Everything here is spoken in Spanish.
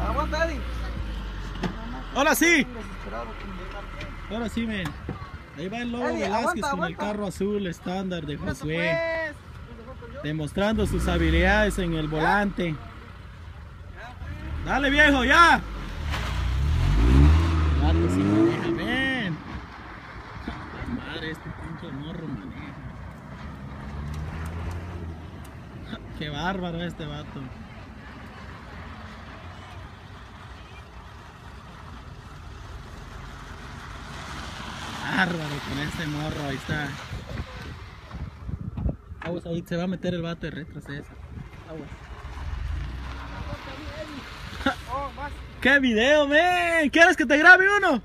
Aguanta, Eddie. Ahora sí. Ahora sí, men. Ahí va el Lobo Eddie, Velázquez aguanta, con el aguanta. carro azul estándar de Josué. Pues. Demostrando sus habilidades en el volante. Dale, viejo, ya. El vato sí maneja, men. La madre, este pinche morro maneja. Qué bárbaro este vato. Bárbaro con este morro, ahí está. Aguas, ahí se va a meter el vato de retroceso. Aguas. Oh, más. ¡Qué video, men! ¿Quieres que te grabe uno?